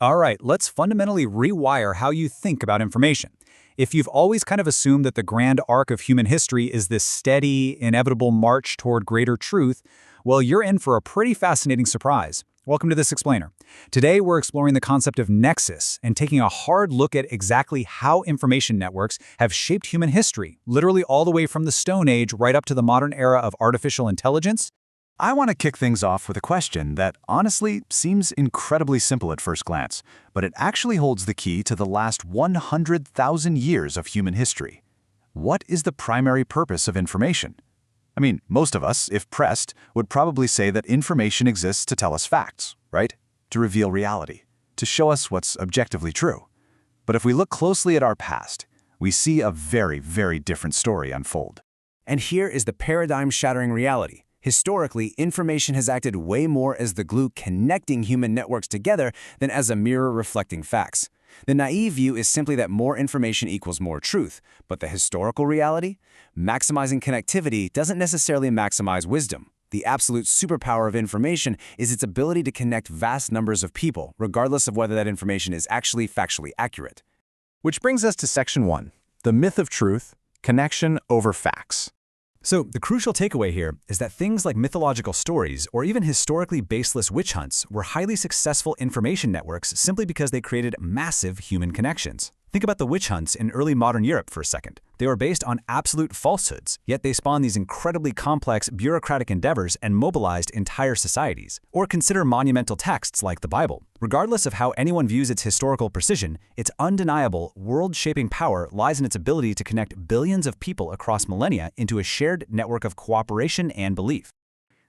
All right, let's fundamentally rewire how you think about information. If you've always kind of assumed that the grand arc of human history is this steady, inevitable march toward greater truth, well, you're in for a pretty fascinating surprise. Welcome to This Explainer. Today, we're exploring the concept of Nexus and taking a hard look at exactly how information networks have shaped human history, literally all the way from the Stone Age right up to the modern era of artificial intelligence. I want to kick things off with a question that honestly seems incredibly simple at first glance, but it actually holds the key to the last 100,000 years of human history. What is the primary purpose of information? I mean, most of us, if pressed, would probably say that information exists to tell us facts, right? To reveal reality, to show us what's objectively true. But if we look closely at our past, we see a very, very different story unfold. And here is the paradigm-shattering reality. Historically, information has acted way more as the glue connecting human networks together than as a mirror reflecting facts. The naive view is simply that more information equals more truth, but the historical reality? Maximizing connectivity doesn't necessarily maximize wisdom. The absolute superpower of information is its ability to connect vast numbers of people, regardless of whether that information is actually factually accurate. Which brings us to Section 1, the myth of truth, connection over facts. So, the crucial takeaway here is that things like mythological stories or even historically baseless witch hunts were highly successful information networks simply because they created massive human connections. Think about the witch hunts in early modern Europe for a second. They were based on absolute falsehoods, yet they spawned these incredibly complex bureaucratic endeavors and mobilized entire societies. Or consider monumental texts like the Bible. Regardless of how anyone views its historical precision, its undeniable, world-shaping power lies in its ability to connect billions of people across millennia into a shared network of cooperation and belief.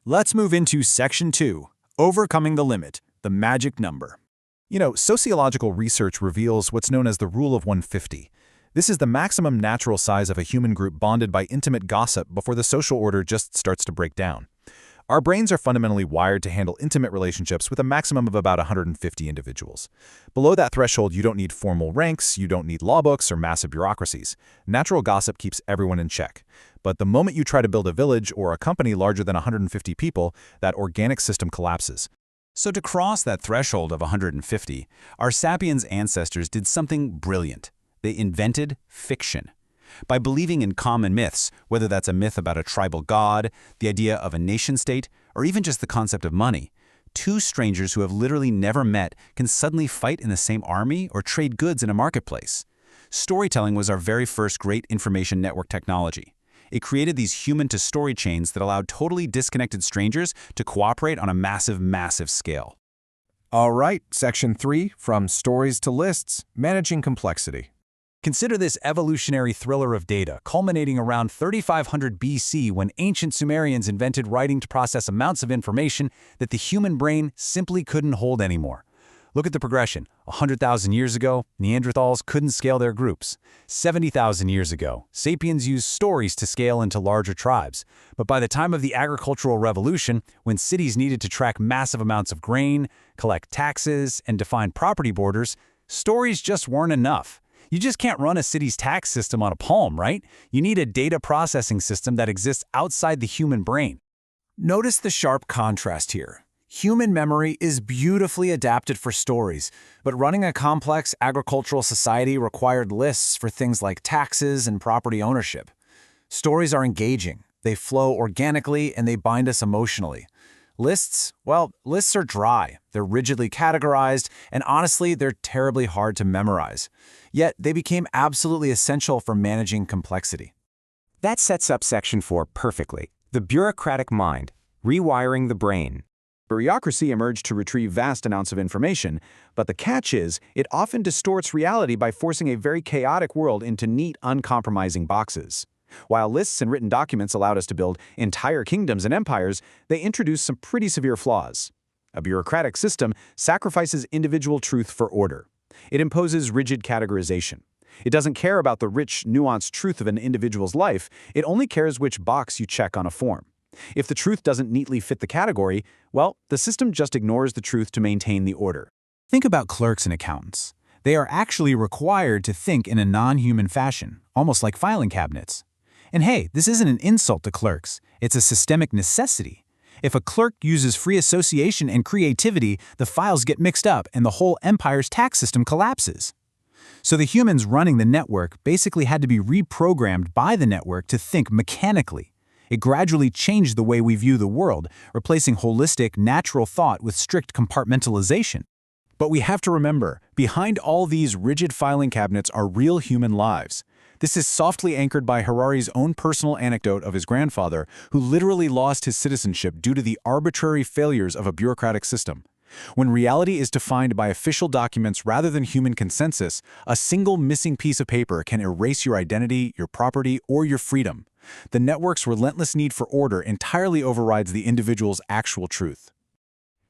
Let's move into Section 2, overcoming the limit, the magic number. You know, sociological research reveals what's known as the rule of 150. This is the maximum natural size of a human group bonded by intimate gossip before the social order just starts to break down. Our brains are fundamentally wired to handle intimate relationships with a maximum of about 150 individuals. Below that threshold, you don't need formal ranks, you don't need law books or massive bureaucracies. Natural gossip keeps everyone in check. But the moment you try to build a village or a company larger than 150 people, that organic system collapses. So to cross that threshold of 150, our sapiens ancestors did something brilliant. They invented fiction. By believing in common myths, whether that's a myth about a tribal god, the idea of a nation-state, or even just the concept of money, two strangers who have literally never met can suddenly fight in the same army or trade goods in a marketplace. Storytelling was our very first great information network technology. It created these human-to-story chains that allowed totally disconnected strangers to cooperate on a massive, massive scale. All right, Section 3, from stories to lists, managing complexity. Consider this evolutionary thriller of data, culminating around 3500 BC when ancient Sumerians invented writing to process amounts of information that the human brain simply couldn't hold anymore. Look at the progression. 100,000 years ago, Neanderthals couldn't scale their groups. 70,000 years ago, sapiens used stories to scale into larger tribes. But by the time of the agricultural revolution, when cities needed to track massive amounts of grain, collect taxes, and define property borders, stories just weren't enough. You just can't run a city's tax system on a palm, right? You need a data processing system that exists outside the human brain. Notice the sharp contrast here. Human memory is beautifully adapted for stories, but running a complex agricultural society required lists for things like taxes and property ownership. Stories are engaging, they flow organically, and they bind us emotionally. Lists are dry, they're rigidly categorized, and honestly, they're terribly hard to memorize. Yet, they became absolutely essential for managing complexity. That sets up Section 4 perfectly. The bureaucratic mind, rewiring the brain. Bureaucracy emerged to retrieve vast amounts of information, but the catch is, it often distorts reality by forcing a very chaotic world into neat, uncompromising boxes. While lists and written documents allowed us to build entire kingdoms and empires, they introduced some pretty severe flaws. A bureaucratic system sacrifices individual truth for order. It imposes rigid categorization. It doesn't care about the rich, nuanced truth of an individual's life, it only cares which box you check on a form. If the truth doesn't neatly fit the category, well, the system just ignores the truth to maintain the order. Think about clerks and accountants. They are actually required to think in a non-human fashion, almost like filing cabinets. And hey, this isn't an insult to clerks. It's a systemic necessity. If a clerk uses free association and creativity, the files get mixed up and the whole empire's tax system collapses. So the humans running the network basically had to be reprogrammed by the network to think mechanically. It gradually changed the way we view the world, replacing holistic, natural thought with strict compartmentalization. But we have to remember, behind all these rigid filing cabinets are real human lives. This is softly anchored by Harari's own personal anecdote of his grandfather, who literally lost his citizenship due to the arbitrary failures of a bureaucratic system. When reality is defined by official documents rather than human consensus, a single missing piece of paper can erase your identity, your property, or your freedom. The network's relentless need for order entirely overrides the individual's actual truth.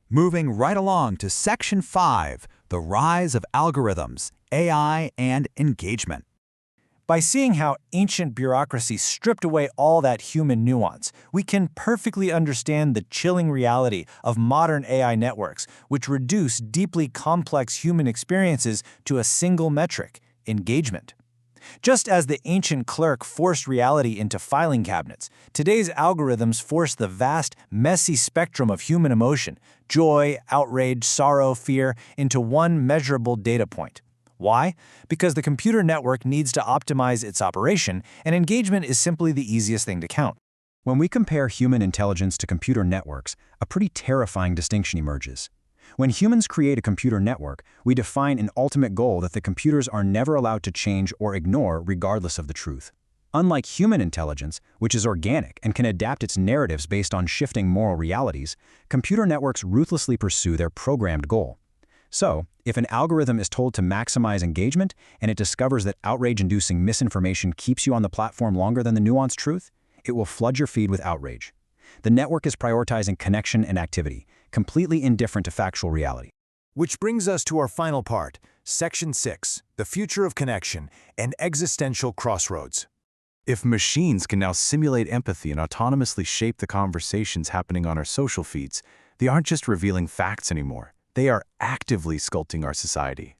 Moving right along to Section 5, the rise of algorithms, AI, and engagement. By seeing how ancient bureaucracy stripped away all that human nuance, we can perfectly understand the chilling reality of modern AI networks, which reduce deeply complex human experiences to a single metric: engagement. Just as the ancient clerk forced reality into filing cabinets, today's algorithms force the vast, messy spectrum of human emotion, joy, outrage, sorrow, fear, into one measurable data point. Why? Because the computer network needs to optimize its operation, and engagement is simply the easiest thing to count. When we compare human intelligence to computer networks, a pretty terrifying distinction emerges. When humans create a computer network, we define an ultimate goal that the computers are never allowed to change or ignore regardless of the truth. Unlike human intelligence, which is organic and can adapt its narratives based on shifting moral realities, computer networks ruthlessly pursue their programmed goal. So, if an algorithm is told to maximize engagement and it discovers that outrage-inducing misinformation keeps you on the platform longer than the nuanced truth, it will flood your feed with outrage. The network is prioritizing connection and activity, completely indifferent to factual reality. Which brings us to our final part, Section 6, the future of connection and existential crossroads. If machines can now simulate empathy and autonomously shape the conversations happening on our social feeds, they aren't just revealing facts anymore. They are actively sculpting our society.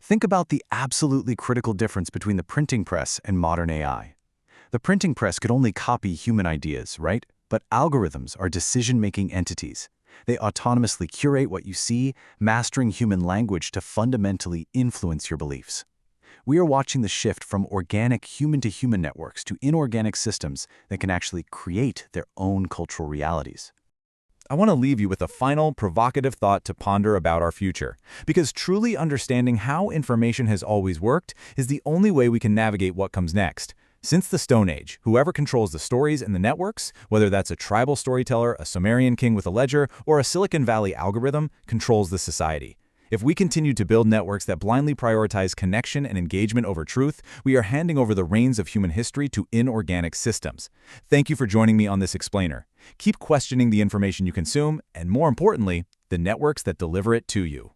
Think about the absolutely critical difference between the printing press and modern AI. The printing press could only copy human ideas, right? But algorithms are decision-making entities. They autonomously curate what you see, mastering human language to fundamentally influence your beliefs. We are watching the shift from organic human-to-human networks to inorganic systems that can actually create their own cultural realities. I want to leave you with a final, provocative thought to ponder about our future, because truly understanding how information has always worked is the only way we can navigate what comes next. Since the Stone Age, whoever controls the stories and the networks, whether that's a tribal storyteller, a Sumerian king with a ledger, or a Silicon Valley algorithm, controls the society. If we continue to build networks that blindly prioritize connection and engagement over truth, we are handing over the reins of human history to inorganic systems. Thank you for joining me on this explainer. Keep questioning the information you consume, and more importantly, the networks that deliver it to you.